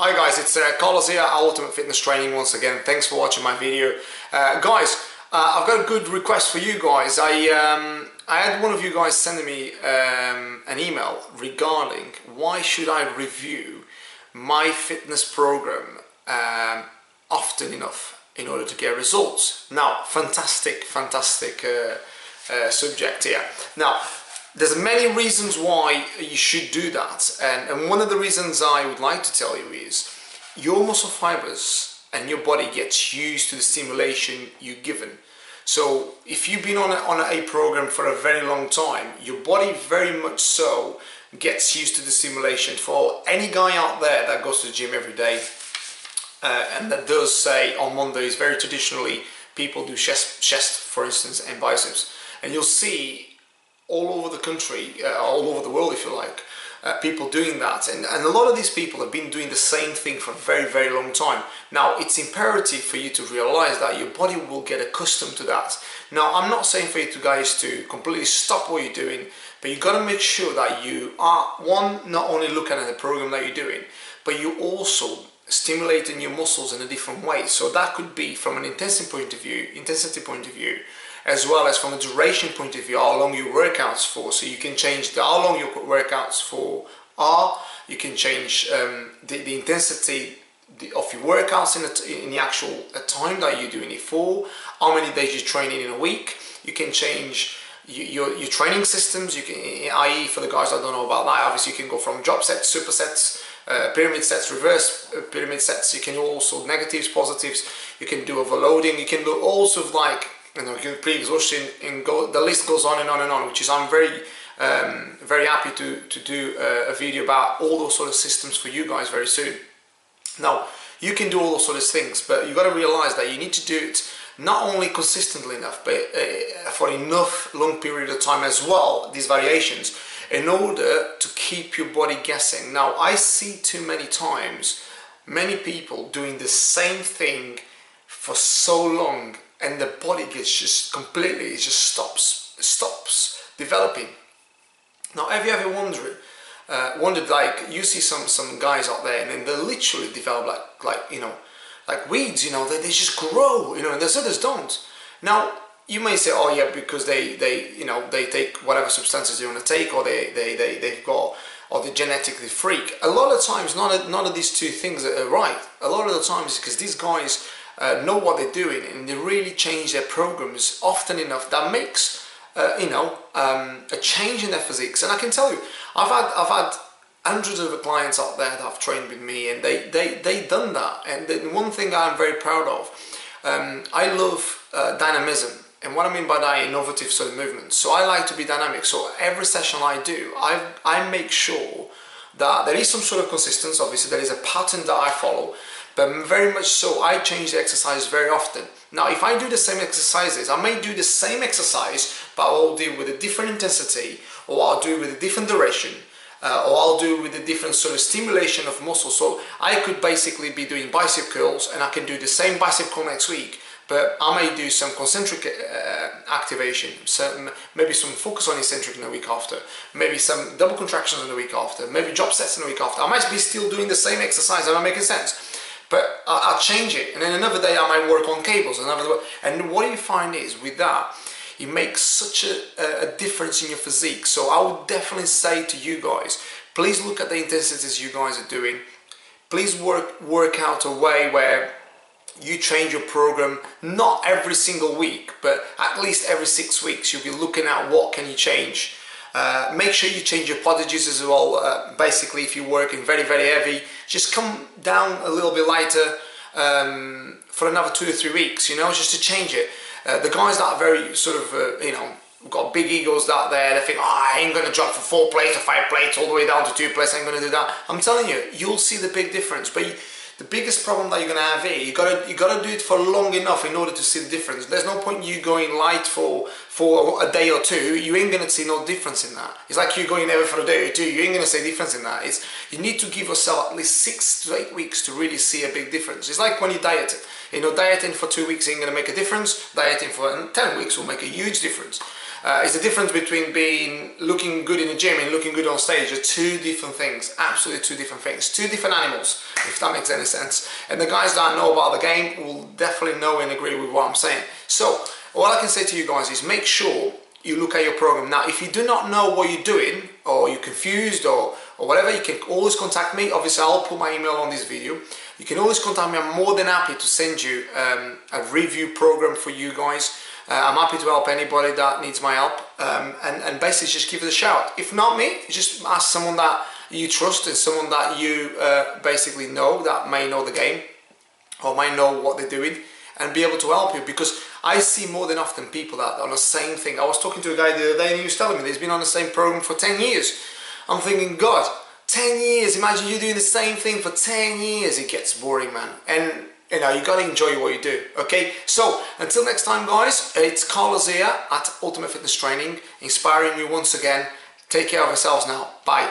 Hi guys, it's Carlos here, Ultimate Fitness Training once again. Thanks for watching my video. Guys, I've got a good request for you guys. I had one of you guys sending me an email regarding why should I review my fitness program often enough in order to get results. Now, fantastic subject here. Now, there's many reasons why you should do that, and one of the reasons I would like to tell you is your muscle fibers and your body gets used to the stimulation you're given. So if you've been on a program for a very long time, your body very much so gets used to the stimulation. For any guy out there that goes to the gym every day and that does say on Mondays, very traditionally people do chest for instance and biceps, and you'll see all over the country, all over the world if you like, people doing that, and a lot of these people have been doing the same thing for a very long time. Now it's imperative for you to realize that your body will get accustomed to that. Now I'm not saying for you guys to completely stop what you're doing, but you got to make sure that you are, one, not only looking at the program that you're doing, but you also stimulating your muscles in a different way. So that could be from an intensity point of view, as well as from a duration point of view, how long your workouts for. So you can change how long your workouts for are. You can change the intensity of your workouts in the actual time that you're doing it for, how many days you're training in a week. You can change your training systems. You can, i.e. for the guys that don't know about that, obviously you can go from drop sets, supersets, pyramid sets, reverse pyramid sets. You can do also negatives, positives. You can do overloading. You can do all sort of like, you know, pre-exhaustion, and the list goes on and on and on, which is I'm very happy to do a video about all those sort of systems for you guys very soon. Now you can do all those sort of things, but you got to realize that you need to do it not only consistently enough, but for enough long period of time as well, these variations, in order to keep your body guessing. Now I see too many times many people doing the same thing for so long, and the body gets just completely, it just stops developing. Now have you ever wondered, like you see some guys out there and then they literally develop like weeds, you know, they just grow, you know, and there's others don't. Now you may say, oh yeah, because they take whatever substances they want to take, or they've got, or they're genetically freak. A lot of times none of these two things are right. A lot of the times it's because these guys know what they're doing, and they really change their programs often enough that makes a change in their physiques. And I can tell you, I've had hundreds of clients out there that have trained with me, and they done that. And the one thing I'm very proud of, I love dynamism, and what I mean by that, innovative sort of movements. So I like to be dynamic. So every session I do, I make sure that there is some sort of consistency. Obviously there is a pattern that I follow, but very much so I change the exercise very often. Now if I do the same exercises, I may do the same exercise, but I'll do it with a different intensity, or I'll do it with a different duration, or I'll do it with a different sort of stimulation of muscle. So I could basically be doing bicep curls, and I can do the same bicep curl next week, but I may do some concentric activation, maybe some focus on eccentric in the week after, maybe some double contractions in the week after, maybe drop sets in the week after. I might be still doing the same exercise. Am I making sense? But I'll change it, and then another day I might work on cables, and what you find is with that, it makes such a difference in your physique. So I would definitely say to you guys, please look at the intensities you guys are doing. Please work out a way where you change your program, not every single week, but at least every 6 weeks. You'll be looking at what can you change. Make sure you change your podages as well. Basically, if you're working very heavy, just come down a little bit lighter for another 2 or 3 weeks, you know, just to change it. The guys that are very sort of, got big egos out there, they think, oh, I ain't gonna drop from 4 plates or 5 plates all the way down to 2 plates, I ain't gonna do that. I'm telling you, you'll see the big difference. But the biggest problem that you're gonna have here, you gotta do it for long enough in order to see the difference. There's no point you going light for a day or two. You ain't gonna see no difference in that. It's like you going heavy for a day or two. You ain't gonna see difference in that. You need to give yourself at least 6 to 8 weeks to really see a big difference. It's like when you diet. You know, dieting for 2 weeks ain't gonna make a difference. Dieting for 10 weeks will make a huge difference. It's the difference between looking good in the gym and looking good on stage. Are two different things, absolutely two different things, two different animals. if that makes any sense. And the guys that know about the game will definitely know and agree with what I'm saying. So what I can say to you guys is make sure you look at your program. Now, if you do not know what you're doing, or you're confused, or whatever, you can always contact me. Obviously, I'll put my email on this video. You can always contact me. I'm more than happy to send you a review program for you guys. I'm happy to help anybody that needs my help, and basically just give it a shout. If not me, just ask someone that you trust and someone that you basically know, that may know the game or might know what they're doing, and be able to help you, because I see more than often people that are on the same thing. I was talking to a guy the other day and he was telling me that he's been on the same program for 10 years. I'm thinking, God, 10 years, imagine you doing the same thing for 10 years. It gets boring, man. And you know, you gotta enjoy what you do, okay? So, until next time, guys, it's Carlos here at Ultimate Fitness Training, inspiring you once again. Take care of yourselves now. Bye.